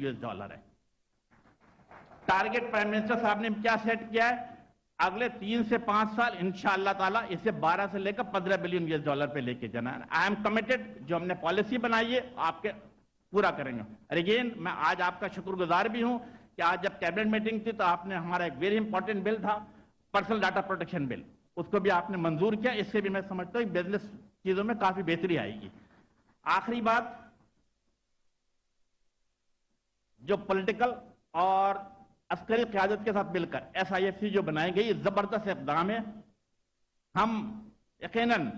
US dollar है। Target prime minister साहब ने क्या सेट किया है, अगले 3 से 5 साल इंशाअल्लाह ताला इसे 12 से लेकर 15 बिलियन यूएस डॉलर पे लेके जाना है। आई एम कमिटेड, जो हमने पॉलिसी बनाई है आपके पूरा करेंगे। और अगेन मैं आज आपका शुक्रगुजार भी हूं कि आज जब कैबिनेट मीटिंग थी तो आपने हमारा एक वेरी इंपॉर्टेंट बिल था, पर्सनल डाटा प्रोटेक्शन बिल, उसको भी आपने मंजूर किया। इससे भी मैं समझता हूं बिजनेस चीजों में काफी बेहतरी आएगी। आखिरी बात, जो पॉलिटिकल और अस्करी क़यादत के साथ मिलकर SIFC जो बनाई गई, जबरदस्त इक़दाम है। हम यकीनन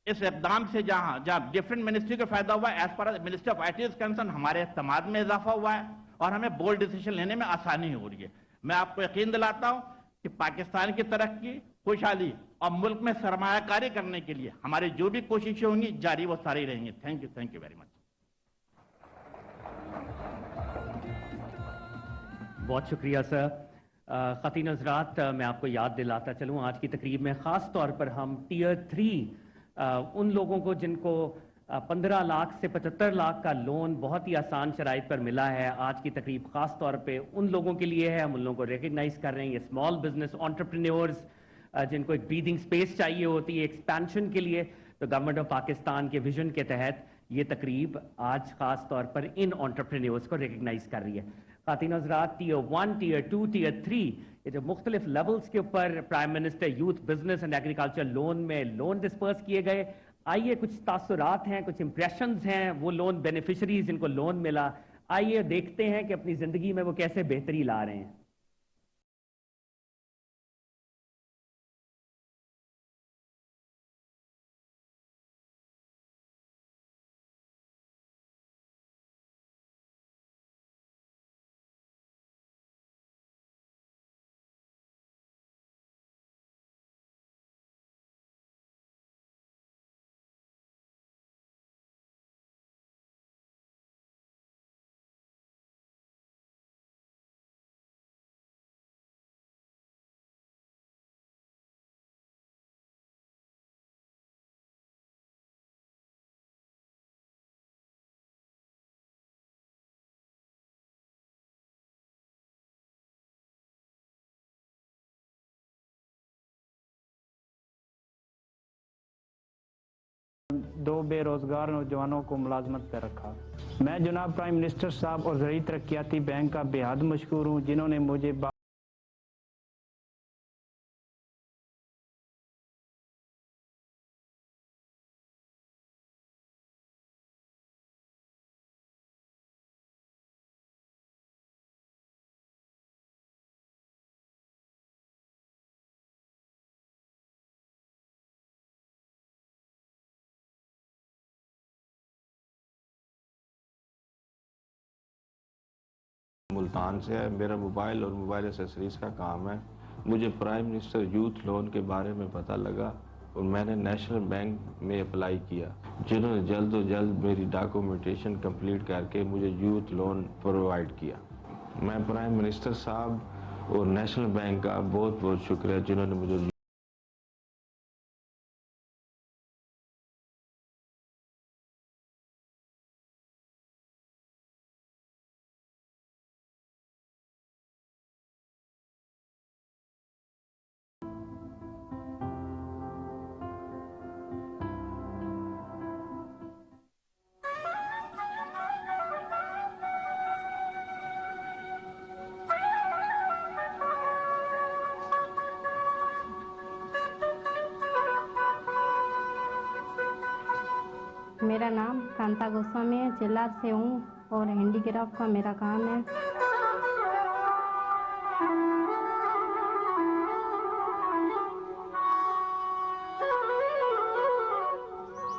इस इक़दाम से जहां डिफरेंट मिनिस्ट्री को फायदा हुआ है, as far as minister of IT is concerned, हमारे इत्मीनान में इजाफा हुआ है और हमें बोल्ड डिसीजन लेने में आसानी हो रही है। मैं आपको यकीन दिलाता हूं कि पाकिस्तान की तरक्की, खुशहाली और मुल्क में सरमायाकारी करने के लिए हमारी जो भी कोशिशें होंगी जारी वो सारी रहेंगी। Thank you very much. बहुत शुक्रिया सर। ख़ातीन हज़रात, मैं आपको याद दिलाता चलूँ, आज की तकरीब में ख़ास तौर पर हम टियर 3 उन लोगों को जिनको 15 लाख से 75 लाख का लोन बहुत ही आसान शराइत पर मिला है, आज की तकरीब ख़ास तौर पे उन लोगों के लिए है। हम उन लोगों को रिकग्नाइज़ कर रहे हैं, ये स्मॉल बिजनेस एंटरप्रेन्योर्स जिनको एक ब्रीदिंग स्पेस चाहिए होती है एक्सपेंशन के लिए। तो गवर्नमेंट ऑफ पाकिस्तान के विजन के तहत ये तकरीब आज ख़ास तौर पर इन एंटरप्रेन्योर्स को रिकग्नाइज़ कर रही है। ख़ातीन हज़रात, टियर 1, टियर 2, टियर 3, ये जो मुख्तलिफ लेवल्स के ऊपर prime minister youth business and agriculture loan में लोन डिस्पर्स किए गए। आइए कुछ तासुरात हैं, कुछ इंप्रेशंस हैं वो लोन बेनिफिशरीज जिनको लोन मिला, आइए देखते हैं कि अपनी ज़िंदगी में वो कैसे बेहतरी ला रहे हैं। दो बेरोजगार नौजवानों को मुलाजमत पर रखा। मैं जनाब प्राइम मिनिस्टर साहब और ज़राई तरक्याती बैंक का बेहद मशकूर हूँ, जिन्होंने मुझे मुल्तान से है। मेरा मोबाइल और मोबाइल एसेसरीज का काम है। मुझे प्राइम मिनिस्टर यूथ लोन के बारे में पता लगा और मैंने नेशनल बैंक में अप्लाई किया, जिन्होंने जल्द से जल्द मेरी डॉक्यूमेंटेशन कंप्लीट करके मुझे यूथ लोन प्रोवाइड किया। मैं प्राइम मिनिस्टर साहब और नेशनल बैंक का बहुत बहुत शुक्रिया जिन्होंने मुझे मेरा नाम कांता गोस्वामी है, जिला से हूँ और हैंडीक्राफ्ट का मेरा काम है।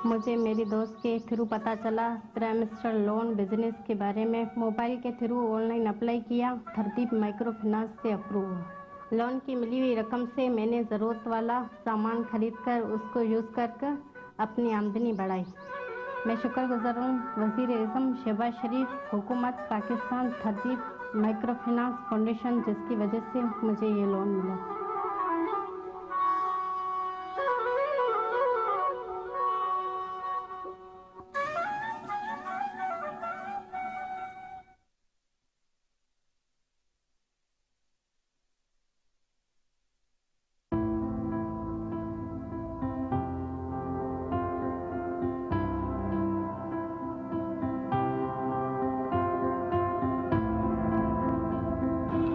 मुझे मेरी दोस्त के थ्रू पता चला प्राइम मिनिस्टर लोन बिजनेस के बारे में। मोबाइल के थ्रू ऑनलाइन अप्लाई किया, धरतीप माइक्रो फाइनेंस से अप्रूव हुआ। लोन की मिली हुई रकम से मैंने ज़रूरत वाला सामान खरीदकर उसको यूज़ करके अपनी आमदनी बढ़ाई। मैं शुक्रगुजार हूँ वज़ीर-ए-आज़म शहबाज शरीफ, हुकूमत पाकिस्तान, धरतीप माइक्रो फाइनेंस फाउंडेशन, जिसकी वजह से मुझे ये लोन मिला।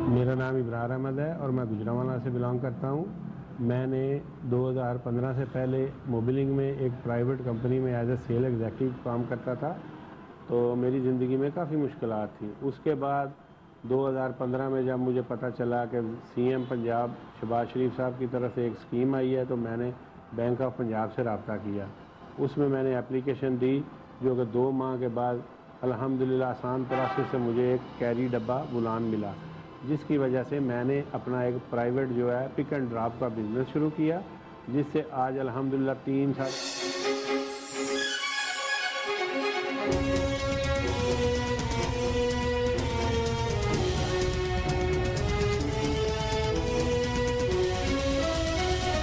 मेरा नाम इब्रार अहमद है और मैं गुजरांवाला से बिलोंग करता हूँ। मैंने 2015 से पहले मोबिलिंग में एक प्राइवेट कंपनी में एज ए सेल एग्जीक्यूटिव काम करता था, तो मेरी ज़िंदगी में काफ़ी मुश्किलात थी। उसके बाद 2015 में जब मुझे पता चला कि सीएम पंजाब शहबाज शरीफ साहब की तरफ से एक स्कीम आई है, तो मैंने बैंक ऑफ पंजाब से रब्ता किया। उसमें मैंने एप्लीकेशन दी, जो कि 2 माह के बाद अल्हम्दुलिल्लाह आसान प्रोसेस से मुझे एक कैरी डब्बा बुलान मिला, जिसकी वजह से मैंने अपना एक प्राइवेट जो है पिक एंड ड्रॉप का बिज़नेस शुरू किया, जिससे आज अल्हम्दुलिल्लाह 3 साल